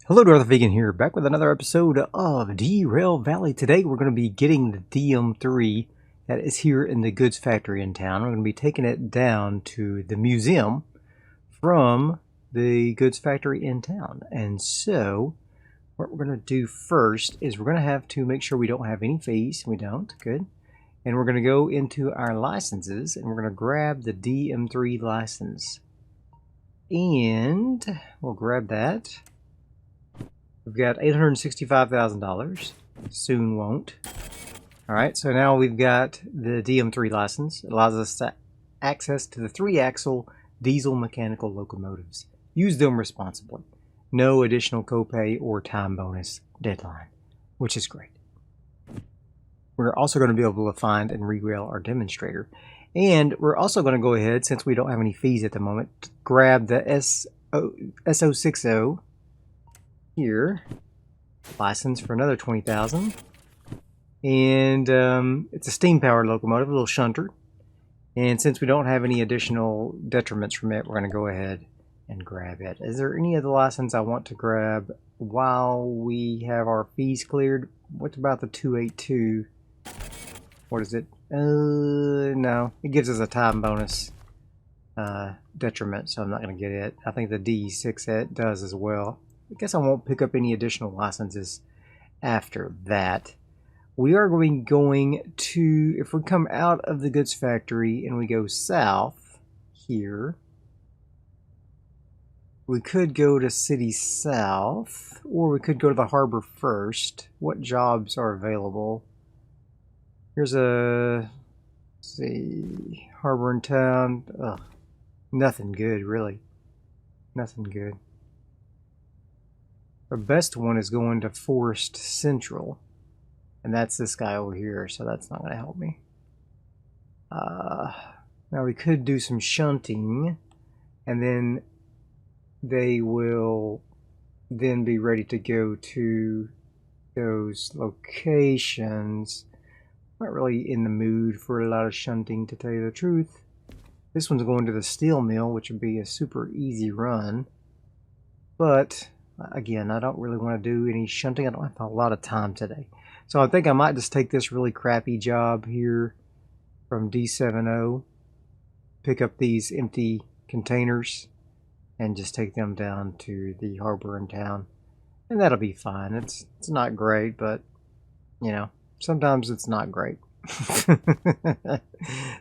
Hello, Darthvegan here, back with another episode of Derail Valley. Today we're going to be getting the DM3 that is here in the goods factory in town. We're going to be taking it down to the museum from the goods factory in town. And so, what we're going to do first is we're going to have to make sure we don't have any fees. We don't. Good. And we're going to go into our licenses and we're going to grab the DM3 license. And we'll grab that. We've got $865,000. Soon won't. Alright, so now we've got the DM3 license. It allows us to access to the 3-axle diesel mechanical locomotives. Use them responsibly. No additional copay or time bonus deadline, which is great. We're also going to be able to find and re-rail our demonstrator. And we're also going to go ahead, since we don't have any fees at the moment, grab the SO60 here, license for another $20,000, and it's a steam-powered locomotive, a little shunter. And since we don't have any additional detriments from it, we're going to go ahead and grab it. Is there any other license I want to grab while we have our fees cleared? What about the 282? What is it? No, it gives us a time bonus detriment, so I'm not going to get it. I think the DE6 does as well. I guess I won't pick up any additional licenses after that. We are going to, if we come out of the goods factory and we go south here, we could go to City South, or we could go to the harbor first. What jobs are available? Here's a, let's see, harbor in town. Ugh, nothing good, really. Nothing good. The best one is going to Forest Central, and that's this guy over here, so that's not going to help me. Now we could do some shunting, and then they will then be ready to go to those locations. I'm not really in the mood for a lot of shunting, to tell you the truth. This one's going to the steel mill, which would be a super easy run, but again, I don't really want to do any shunting. I don't have a lot of time today. So I think I might just take this really crappy job here from D70, pick up these empty containers, and just take them down to the harbor in town. And that'll be fine. It's not great, but, you know, sometimes it's not great.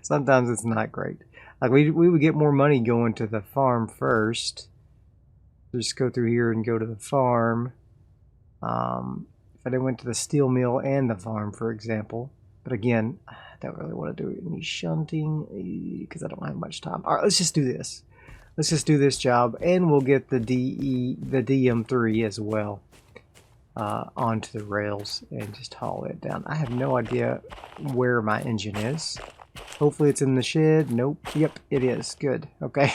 Sometimes it's not great. Like, we would get more money going to the farm first. Just go through here and go to the farm. If I went to the steel mill and the farm, for example. But again, I don't really want to do any shunting because I don't have much time. All right, let's just do this. Let's just do this job, and we'll get the DM3 as well onto the rails and just haul it down. I have no idea where my engine is. Hopefully it's in the shed. Nope. Yep, it is. Good. Okay.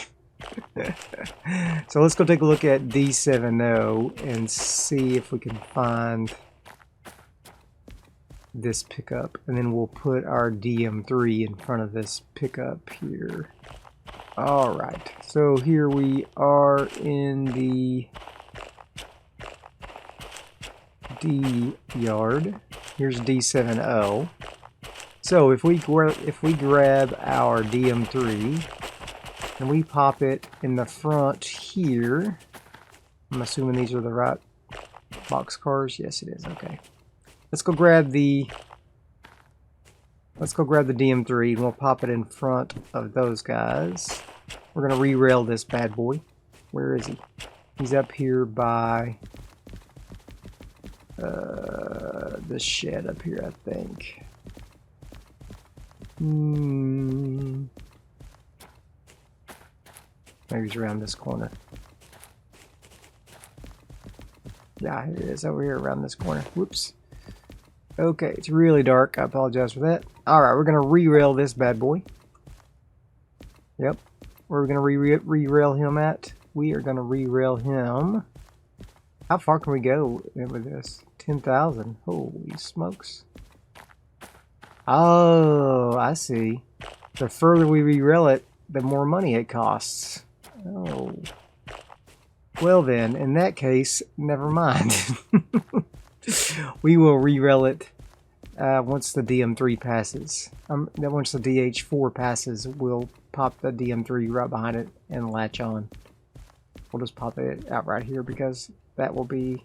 So let's go take a look at D70 and see if we can find this pickup, and then we'll put our DM3 in front of this pickup here. Alright, so here we are in the D yard. Here's D70. So if we grab our DM3 and we pop it in the front here, I'm assuming these are the right box cars. Yes, it is. Okay. Let's go grab the DM3 and we'll pop it in front of those guys. We're gonna re-rail this bad boy. Where is he? He's up here by this shed up here, I think. Maybe he's around this corner. Yeah, here it is, over here around this corner. Whoops. Okay, it's really dark. I apologize for that. Alright, we're going to re-rail this bad boy. Yep. Where are we going to re-rail him at? We are going to re-rail him. How far can we go with this? 10,000. Holy smokes. Oh, I see. The further we re-rail it, the more money it costs. Oh. Well then, in that case, never mind. We will re-rail it once the DM3 passes. Then once the DH4 passes, we'll pop the DM3 right behind it and latch on. We'll just pop it out right here because that will be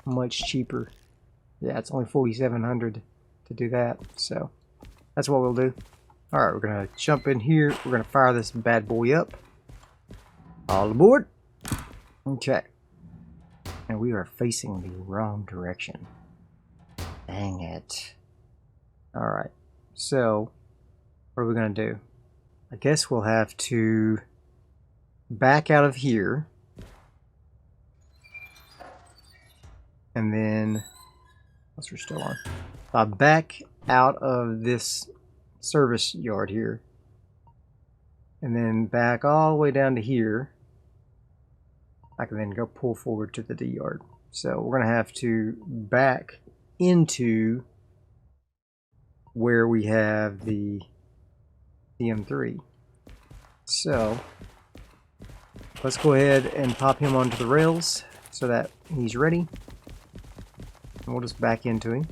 much cheaper. Yeah, it's only 4,700 to do that, so that's what we'll do. All right, we're gonna jump in here. We're gonna fire this bad boy up. All aboard. Okay. And we are facing the wrong direction. Dang it. Alright. So, what are we going to do? I guess we'll have to back out of here. And then, once we're still on, back out of this service yard here. And then back all the way down to here. I can then go pull forward to the D yard. So we're going to have to back into where we have the DM3. So let's go ahead and pop him onto the rails so that he's ready. And we'll just back into him.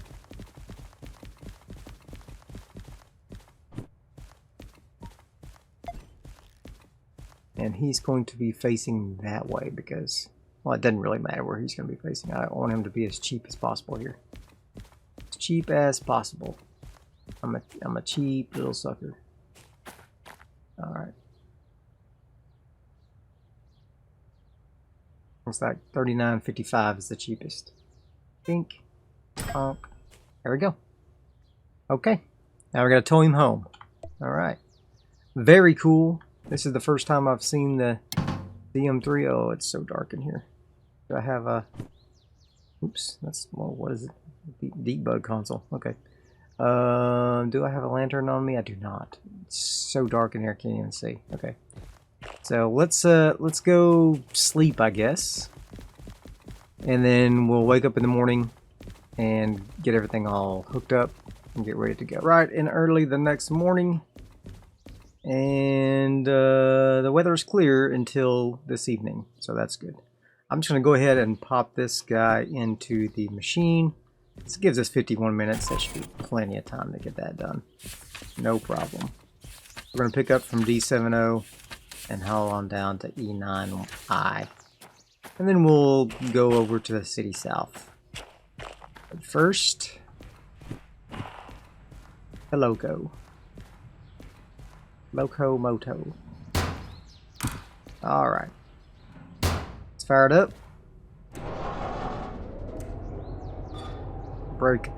And he's going to be facing that way because, well, it doesn't really matter where he's going to be facing. I want him to be as cheap as possible here. As cheap as possible. I'm a cheap little sucker. Alright. Looks like $39.55 is the cheapest. Think. Honk. There we go. Okay. Now we're going to tow him home. Alright. Very cool. This is the first time I've seen the DM3. Oh, it's so dark in here. Do I have a... Oops, that's... Well, what is it? Deep bug console. Okay. Do I have a lantern on me? I do not. It's so dark in here I can't even see. Okay. So let's go sleep, I guess. And then we'll wake up in the morning and get everything all hooked up and get ready to go. Right and early the next morning. And the weather is clear until this evening, so that's good. I'm just going to go ahead and pop this guy into the machine. This gives us 51 minutes. That should be plenty of time to get that done. No problem. We're going to pick up from D70 and haul on down to E9I. And then we'll go over to the city south. But first, the loco. Locomoto. Alright. Let's fire it up. Brake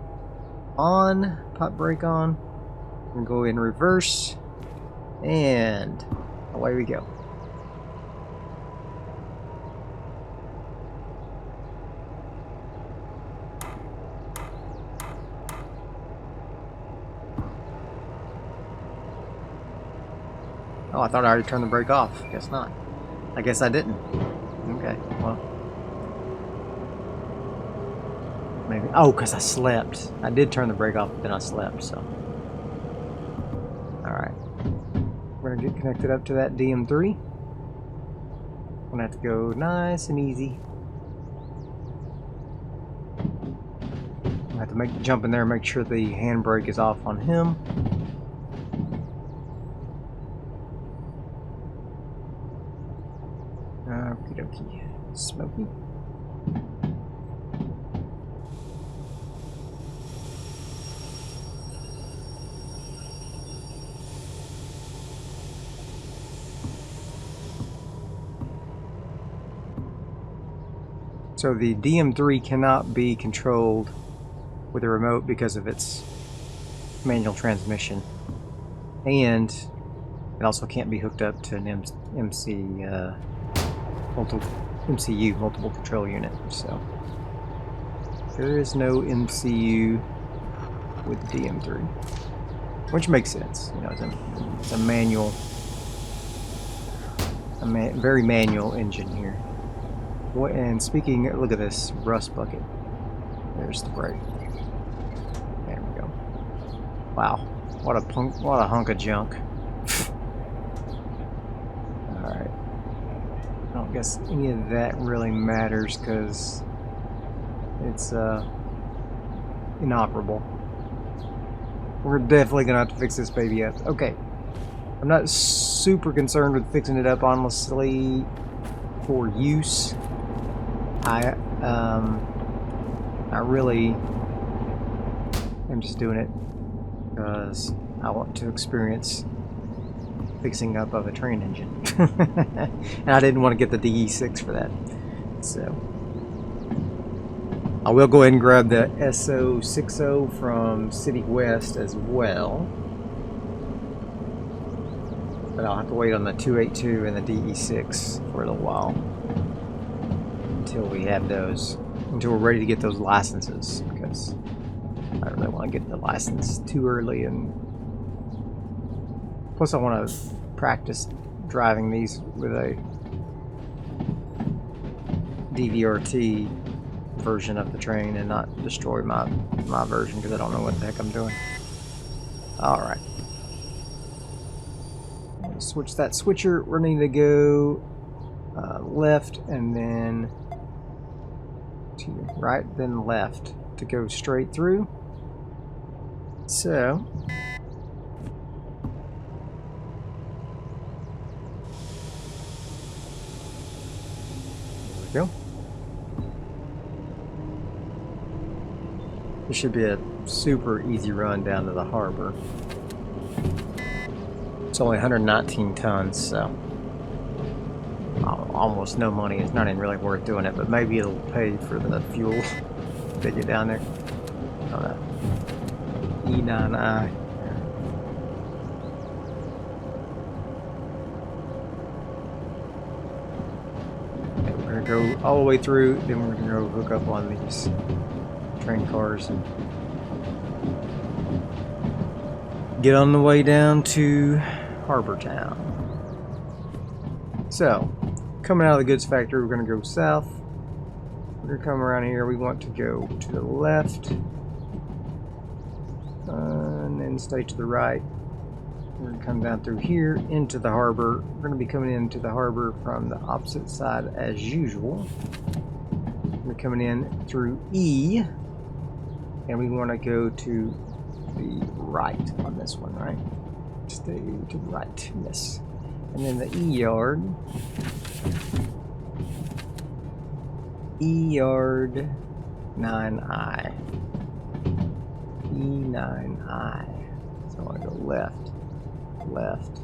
on. Pop brake on. And go in reverse. And away we go. Oh, I thought I already turned the brake off. Guess not. I guess I didn't. Okay, well. Maybe. Oh, because I slept. I did turn the brake off, but then I slept, so. Alright. We're going to get connected up to that DM3. I'm going to have to go nice and easy. I have to jump in there and make sure the handbrake is off on him. Okie dokie. Smoky. So the DM3 cannot be controlled with a remote because of its manual transmission. And it also can't be hooked up to an MCU, multiple control unit. So there is no MCU with the DM3, which makes sense. You know, it's a manual, very manual engine here. And speaking, look at this rust bucket. There's the brake. There we go. Wow, what a hunk of junk. All right. Oh, don't guess any of that really matters because it's inoperable. We're definitely gonna have to fix this baby up. Okay, I'm not super concerned with fixing it up, honestly, for use. I really am just doing it because I want to experience fixing up of a train engine. And I didn't want to get the DE6 for that. So I will go ahead and grab the SO60 from City West as well. But I'll have to wait on the 282 and the DE6 for a little while. Until we have those. Until we're ready to get those licenses. Because I really want to get the license too early, and plus I want to practice driving these with a DVRT version of the train and not destroy my version because I don't know what the heck I'm doing. Alright. Switch that switcher. We're going to go left and then to right, then left to go straight through. So there we go. This should be a super easy run down to the harbor. It's only 119 tons, so almost no money. It's not even really worth doing it, but maybe it'll pay for the fuel to get down there. On that E9I. Okay, we're gonna go all the way through, then we're gonna go hook up on these train cars and get on the way down to Harbor Town. So, coming out of the goods factory, we're going to go south. We're going to come around here. We want to go to the left. And then stay to the right. We're going to come down through here into the harbor. We're going to be coming into the harbor from the opposite side as usual. We're coming in through E. And we want to go to the right on this one, right? Stay to the right, yes. And then the E yard. E yard 9I. E9I. So I want to go left, left,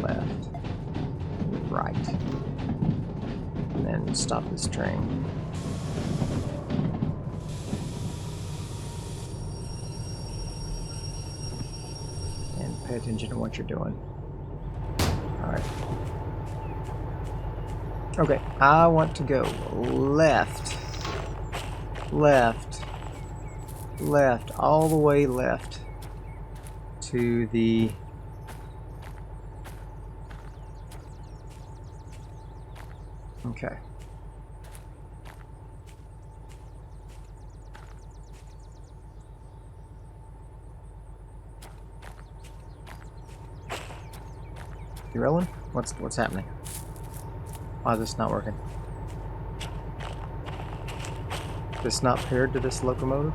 left, and right. And then stop this train. Pay attention to what you're doing. Alright. Okay, I want to go left. Left. Left. All the way left. To the... Okay. You rolling? What's happening? Why is this not working? This not paired to this locomotive?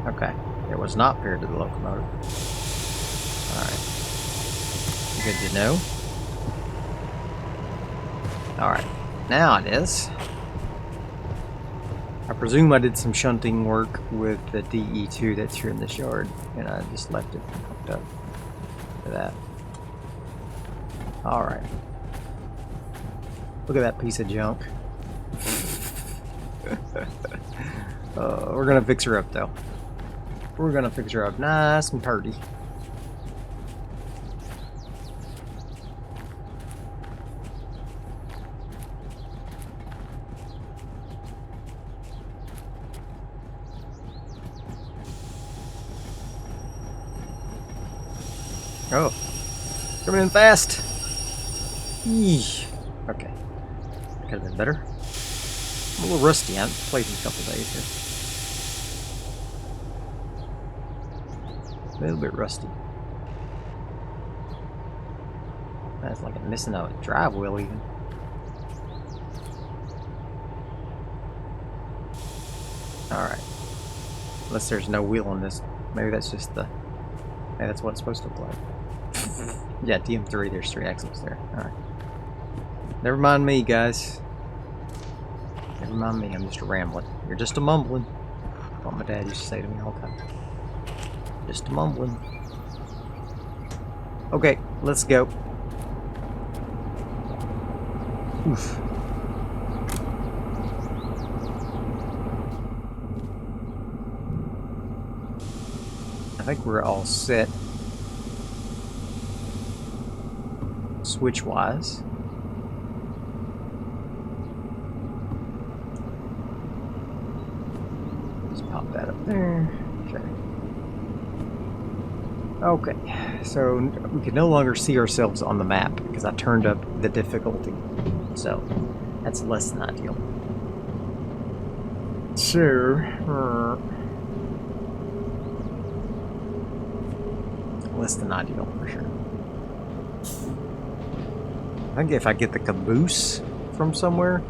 Okay, it was not paired to the locomotive. Alright. Good to know. Alright, now it is. I presume I did some shunting work with the DE2 that's here in this yard, and I just left it hooked up for that. Alright. Look at that piece of junk. We're gonna fix her up though. We're gonna fix her up nice and purty. Oh, coming in fast. Eesh. Okay, could have been better. I'm a little rusty. I haven't played in a couple days here. A little bit rusty. That's like missing a drive wheel even. Alright. Unless there's no wheel on this. Maybe that's just the... Maybe that's what it's supposed to look like. Yeah, DM3, there's 3 axles there. Alright. Never mind me, guys. Never mind me, I'm just rambling. You're just a mumbling. That's what my dad used to say to me all the time. Just a mumbling. Okay, let's go. Oof. I think we're all set. Switch-wise. Just pop that up there. Okay, so we can no longer see ourselves on the map because I turned up the difficulty. So that's less than ideal. So, less than ideal for sure. I think if I get the caboose from somewhere,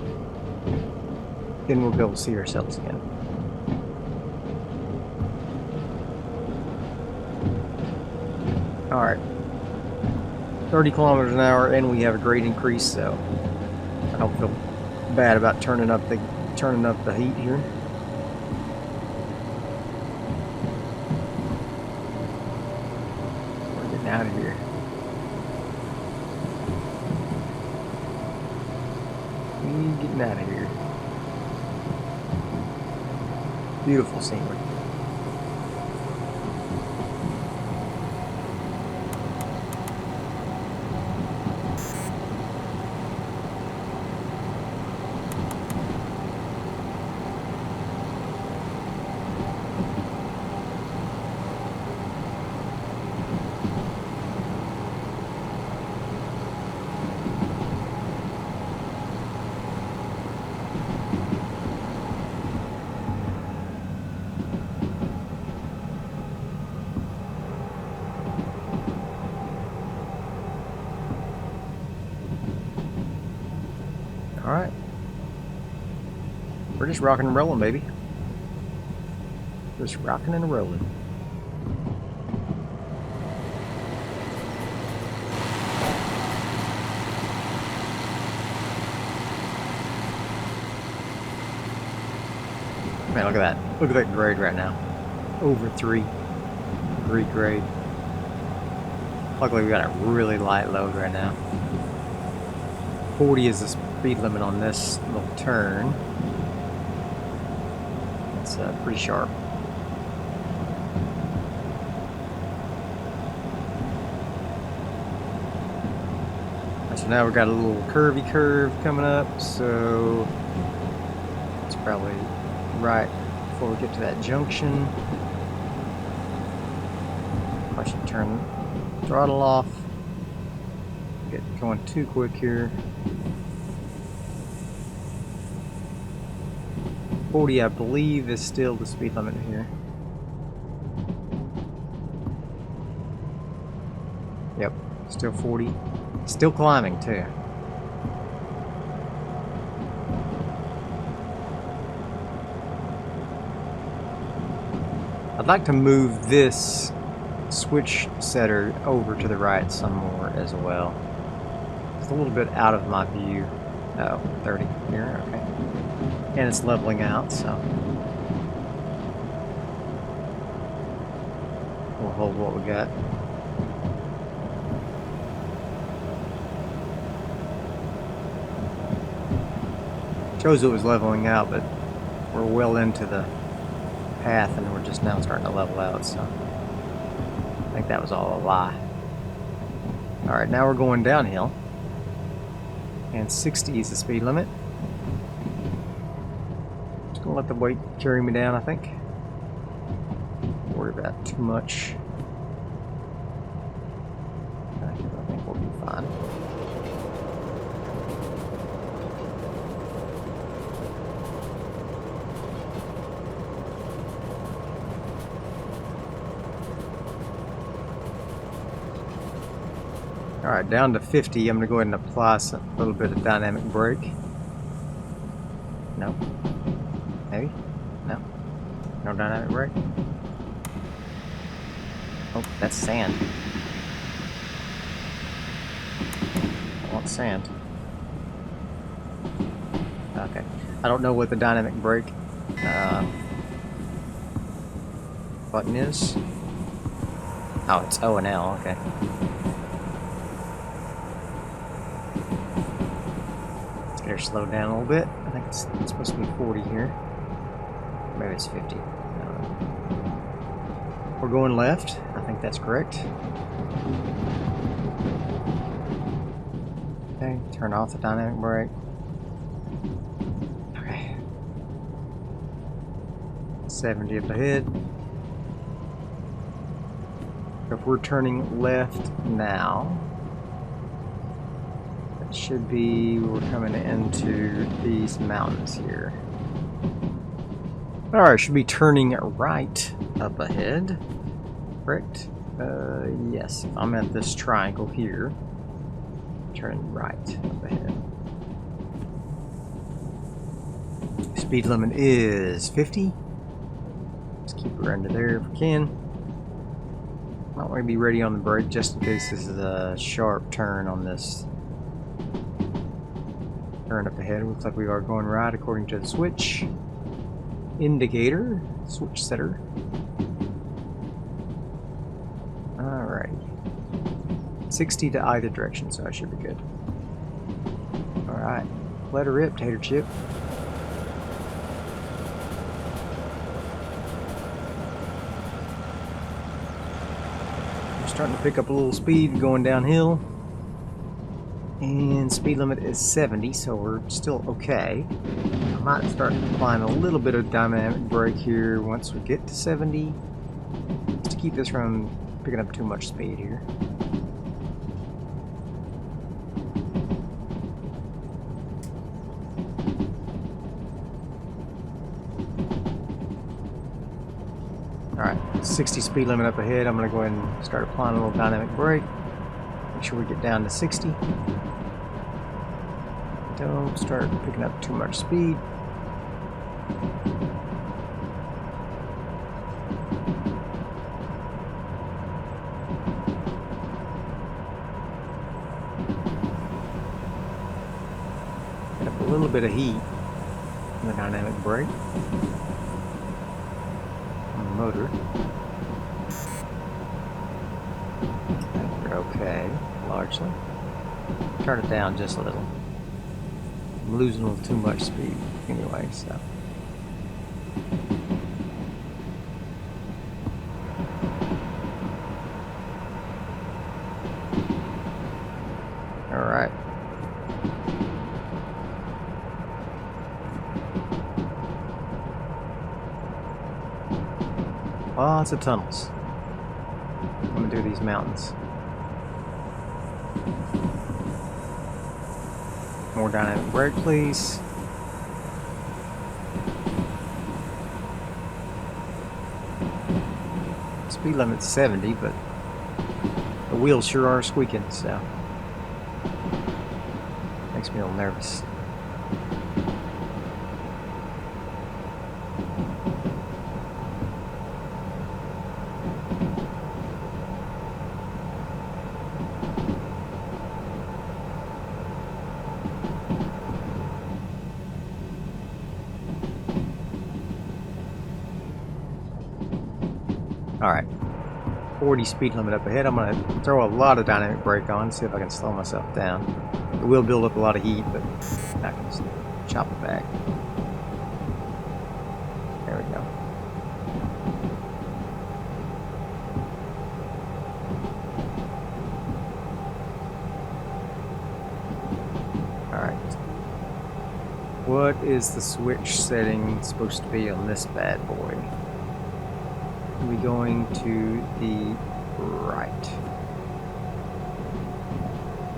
then we'll be able to see ourselves again. Alright. 30 kilometers an hour, and we have a grade increase, so I don't feel bad about turning up the heat here. We're getting out of here. We're getting out of here. Beautiful scenery. Alright. We're just rocking and rolling, baby. Just rocking and rolling. Man, look at that. Look at that grade right now. Over 3 degree grade. Luckily, we got a really light load right now. 40 is the speed limit on this little turn. It's pretty sharp. So now we've got a little curvy curve coming up, so it's probably right before we get to that junction. I should turn the throttle off. Get going too quick here. 40, I believe, is still the speed limit here. Yep, still 40. Still climbing, too. I'd like to move this switch setter over to the right some more as well. It's a little bit out of my view. Oh, 30 here, okay. And it's leveling out, so we'll hold what we got. Shows it was leveling out, but we're well into the path and we're just now starting to level out, so I think that was all a lie. Alright, now we're going downhill, and 60 is the speed limit. Just gonna let the weight carry me down, I think. Don't worry about too much. I think we'll be fine. Alright, down to 50. I'm going to go ahead and apply a little bit of dynamic brake. No. Maybe? No. No dynamic brake? Oh, that's sand. I want sand. Okay. I don't know what the dynamic brake button is. Oh, it's O and L, okay. Let's get her slowed down a little bit. I think it's supposed to be 40 here. Maybe it's 50. I don't know. We're going left. I think that's correct. Okay, turn off the dynamic brake. Okay. 70 up ahead. If we're turning left now, it should be, we're coming into these mountains here. Alright, should be turning right up ahead. Correct? Yes, if I'm at this triangle here, turning right up ahead. Speed limit is 50. Let's keep her under there if we can. Might want to be ready on the brake just in case this is a sharp turn on this turn up ahead. Looks like we are going right according to the switch indicator, switch setter. Alright. 60 to either direction, so I should be good. Alright. Let her rip, tater chip. Starting to pick up a little speed going downhill, and speed limit is 70, so we're still okay. I might start applying a little bit of dynamic brake here once we get to 70, just to keep this from picking up too much speed here. Alright, 60 speed limit up ahead. I'm going to go ahead and start applying a little dynamic brake. Make sure we get down to 60. Don't start picking up too much speed. Get up a little bit of heat in the dynamic brake. Motor. I think we're okay, largely. Turn it down just a little. I'm losing a little too much speed anyway, so. Alright. Lots of tunnels. I'm gonna do these mountains. More dynamic brake, please. Speed limit's 70, but the wheels sure are squeaking, so makes me a little nervous. Alright, 40 speed limit up ahead. I'm going to throw a lot of dynamic brake on, see if I can slow myself down. It will build up a lot of heat, but I can just chop it back. There we go. Alright. What is the switch setting supposed to be on this bad boy? We're going to the right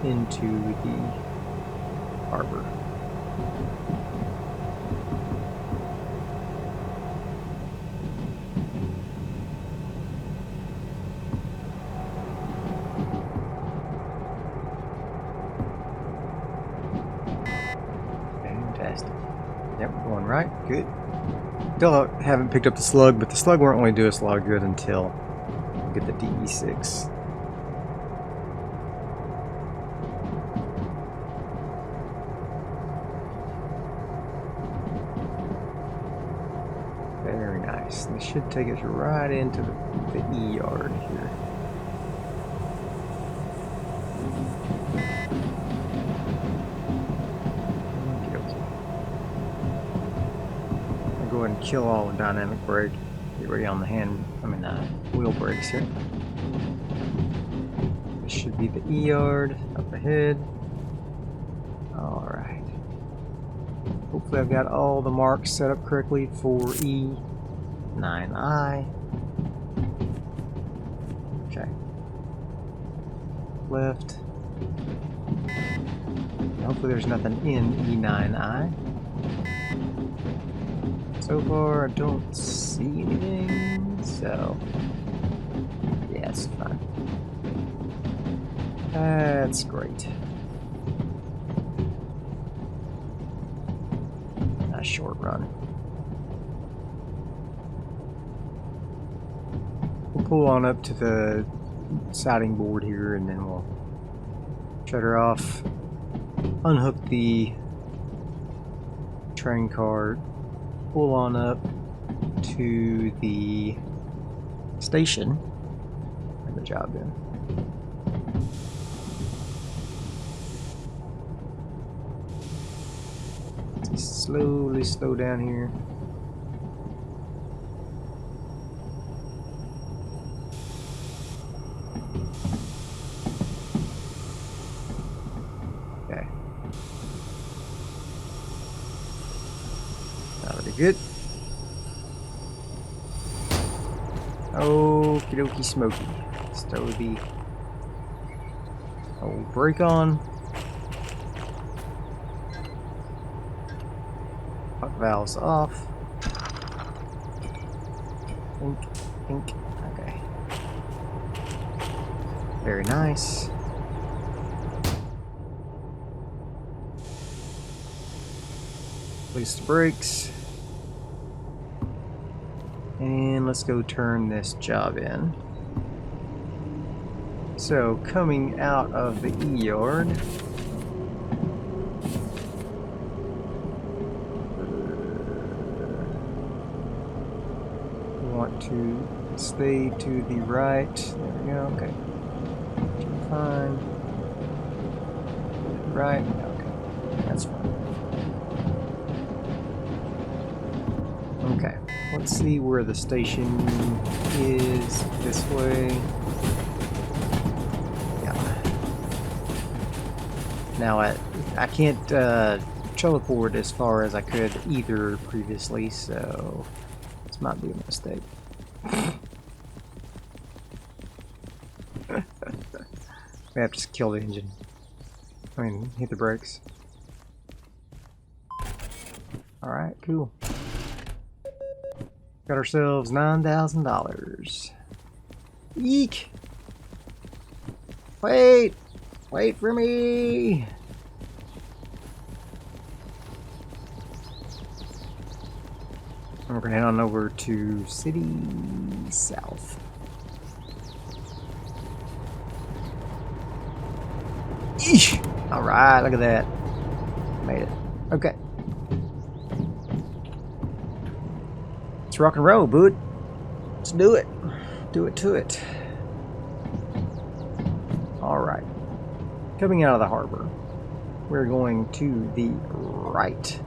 into the harbor. Yep, going right. Good. Still haven't picked up the slug, but the slug won't really do us a lot of good until we get the DE6. Very nice. This should take us right into the E yard here. Go ahead and kill all the dynamic brake. Get ready on the wheel brakes here. This should be the E yard up ahead. Alright. Hopefully I've got all the marks set up correctly for E9I. Okay. Left. Hopefully there's nothing in E9I. So far, I don't see anything, so yeah, it's fine. That's great. Nice short run. We'll pull on up to the siding board here, and then we'll shut her off, unhook the train car, pull on up to the station, and the job done. Just slowly slow down here. Okay. That'll be good. Okie dokie smoky. Let's throw the old brake on. Hot valves off. Ink, ink. Okay. Very nice. Release the brakes. And let's go turn this job in. So, coming out of the E yard, we want to stay to the right. There we go. Okay. Fine. Right. Okay. That's fine. Okay. Let's see where the station is. This way. Yeah. Now I can't teleport as far as I could either previously, so this might be a mistake. We have to just kill the engine. I mean, hit the brakes. Alright, cool. Got ourselves $9,000. Eek! Wait! Wait for me! We're gonna head on over to City South. Eesh! Alright, look at that. Made it. Okay. Let's rock and roll, bud. Let's do it. Do it to it. Alright. Coming out of the harbor, we're going to the right.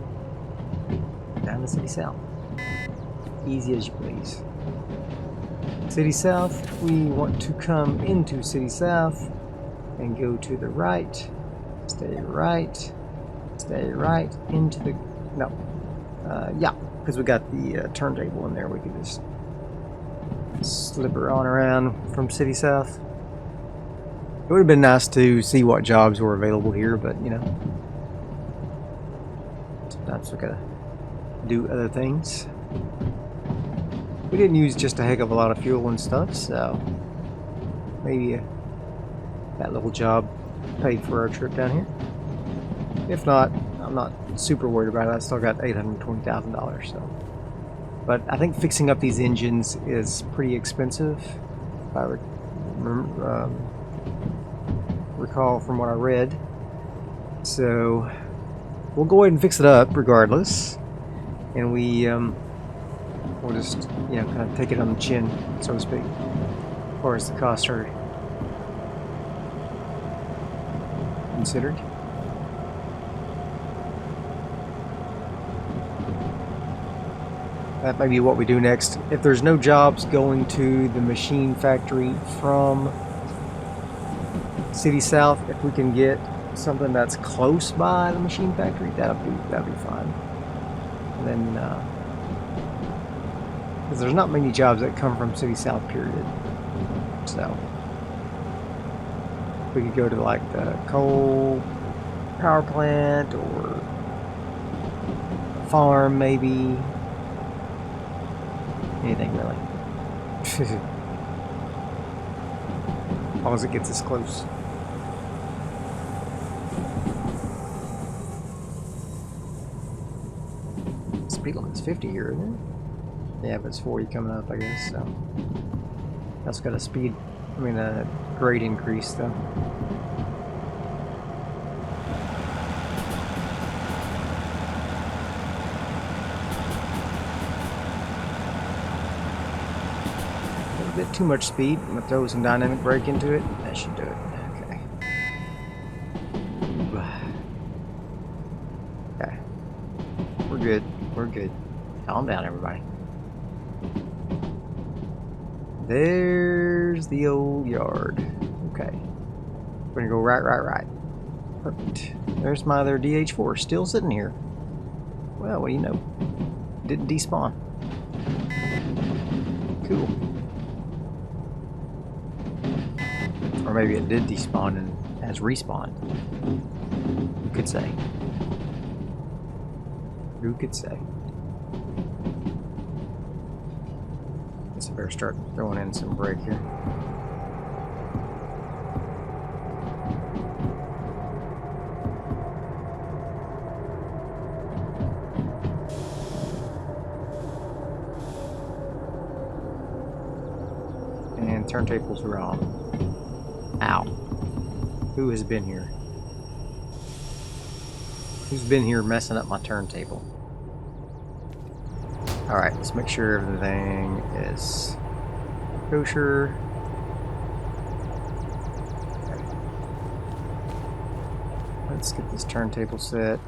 Down to City South. Easy as you please. City South, we want to come into City South and go to the right. Stay right. Stay right into the... No. Yeah. Because we got the turntable in there, we could just slip her on around from City South. It would have been nice to see what jobs were available here, but you know, sometimes we gotta do other things. We didn't use just a heck of a lot of fuel and stuff, so maybe that little job paid for our trip down here. If not, I'm not super worried about it. I still got $820,000. So, but I think fixing up these engines is pretty expensive. If I recall from what I read. So we'll go ahead and fix it up regardless, and we'll just, you know, kind of take it on the chin, so to speak, as far as the costs are considered. That may be what we do next. If there's no jobs going to the machine factory from City South, if we can get something that's close by the machine factory, that'd be fine. And then, because there's not many jobs that come from City South, period. So we could go to like the coal power plant or a farm, maybe. Anything really. As long as it gets us close. Speed limit's 50 here, isn't it? Yeah, but it's 40 coming up, I guess, so. That's got a grade increase, though. A bit too much speed. I'm gonna throw some dynamic brake into it. That should do it. Okay. Okay. We're good. We're good. Calm down, everybody. There's the old yard. Okay. We're gonna go right. Perfect. There's my other DH4 still sitting here. Well, what do you know? Didn't despawn. Cool. Or maybe it did despawn and has respawned. Who could say? Who could say? Guess I better start throwing in some brake here. And turntables are on. Ow. Who has been here? Who's been here messing up my turntable? Alright, let's make sure everything is kosher. Okay. Let's get this turntable set.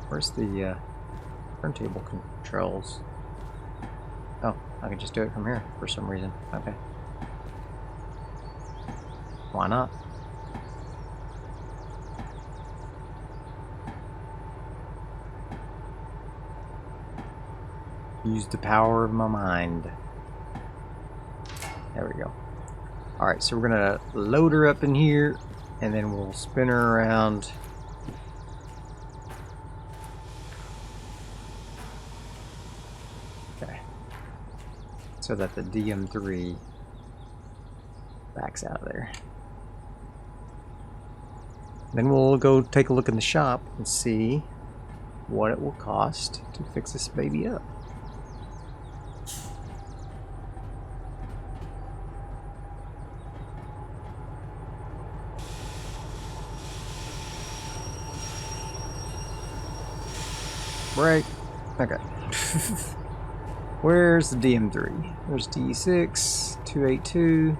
Where's the turntable controls? Oh, I can just do it from here for some reason. Okay. Why not? Use the power of my mind. There we go. Alright, so we're gonna load her up in here and then we'll spin her around. Okay. So that the DM3 backs out of there. Then we'll go take a look in the shop and see what it will cost to fix this baby up. Right. Okay. Where's the DM3? There's D6, 282.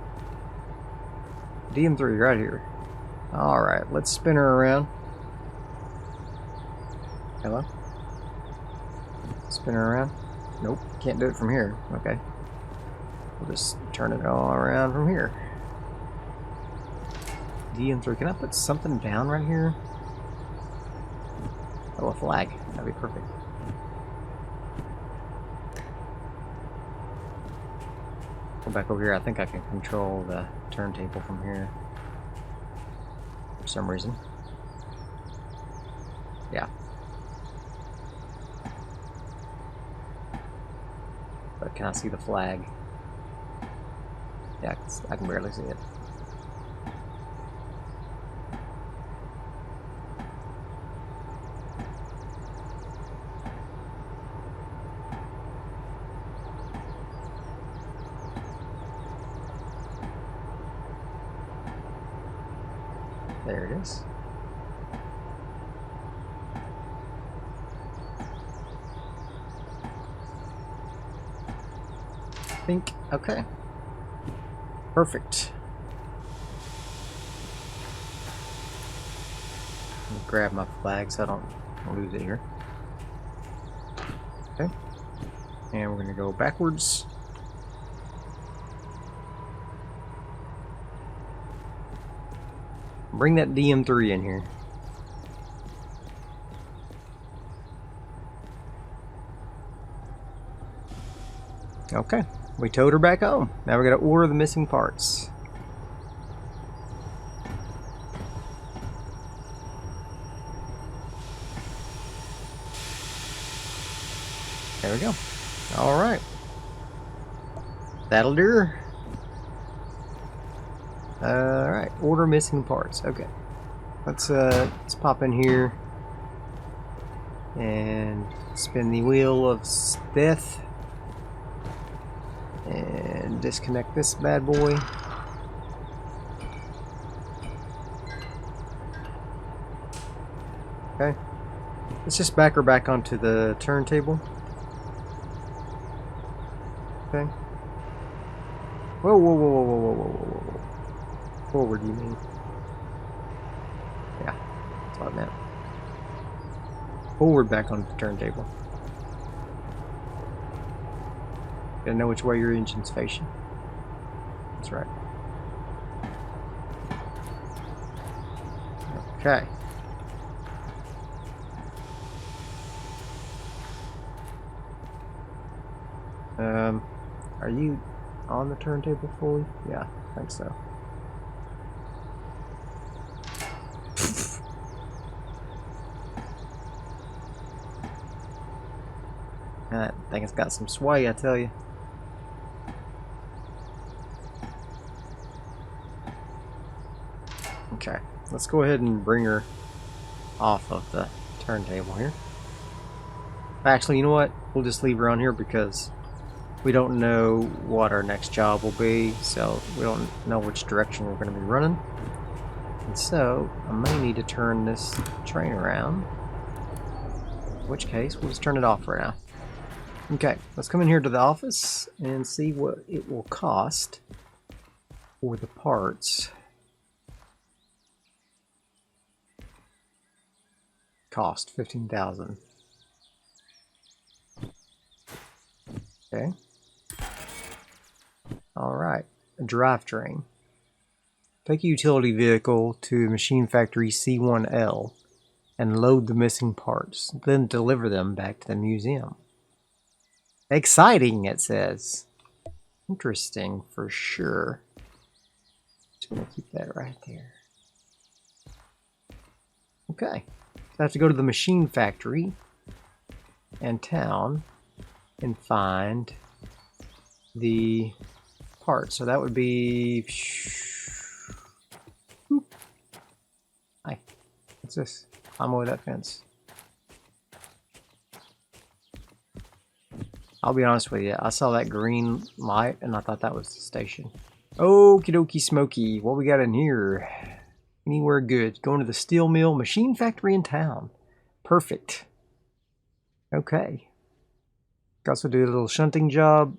DM3 right here. Alright, let's spin her around. Hello? Spin her around? Nope, can't do it from here. Okay. We'll just turn it all around from here. DM3, can I put something down right here? Oh, a flag. That'd be perfect. Go back over here. I think I can control the turntable from here. For some reason. Yeah. But can I see the flag? Yeah, I can barely see it. There it is. Okay. Perfect. Let me grab my flag so I don't lose it here. Okay. And we're going to go backwards. Bring that DM3 in here. Okay. We towed her back home. Now we got to order the missing parts. There we go. All right. That'll do her. All right. Order missing parts. Okay. Let's pop in here and spin the wheel of death. And disconnect this bad boy. Okay. Let's just back her back onto the turntable. Okay. Whoa, whoa, whoa, whoa, whoa, whoa, whoa, whoa, whoa. Forward, you mean? Yeah, that's what I meant. Forward back onto the turntable. Gotta know which way your engine's facing. That's right. Okay. Are you on the turntable fully? Yeah, I think so. That thing has got some sway, I tell you. Okay, let's go ahead and bring her off of the turntable here. Actually, you know what? We'll just leave her on here because we don't know what our next job will be, so we don't know which direction we're going to be running. And so, I may need to turn this train around. In which case, we'll just turn it off right now. Okay, let's come in here to the office and see what it will cost for the parts. Cost 15,000. Okay. Alright, a drivetrain. Take a utility vehicle to Machine Factory C1L and load the missing parts, then deliver them back to the museum. Exciting, it says. Interesting, for sure. Just gonna keep that right there. Okay. So I have to go to the Machine Factory and town and find the parts. So that would be... Hi. What's this? I'm over that fence. I'll be honest with you. I saw that green light and I thought that was the station. Okie dokie smoky. What we got in here? Anywhere good. Going to the steel mill Machine Factory in town. Perfect. Okay. Also do a little shunting job.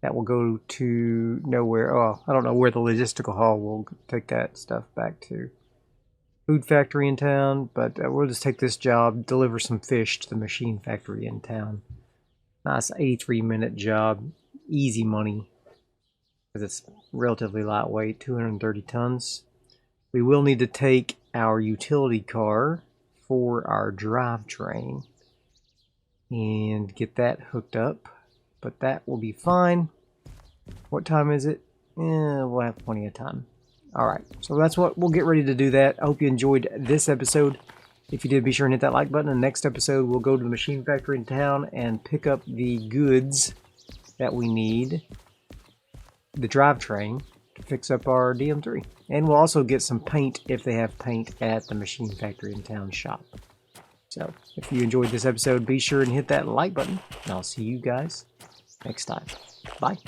That will go to nowhere. Oh, I don't know where the logistical hall will take that stuff back to. Food factory in town, but we'll just take this job, deliver some fish to the Machine Factory in town. Nice 83-minute job. Easy money. Because it's relatively lightweight, 230 tons. We will need to take our utility car for our drivetrain and get that hooked up, but that will be fine. What time is it? We'll have plenty of time. Alright, so that's what we'll get ready to do that. I hope you enjoyed this episode. If you did, be sure and hit that like button. In the next episode, we'll go to the Machine Factory in town and pick up the goods that we need, the drivetrain, to fix up our DM3. And we'll also get some paint if they have paint at the Machine Factory in town shop. So, if you enjoyed this episode, be sure and hit that like button, and I'll see you guys next time. Bye.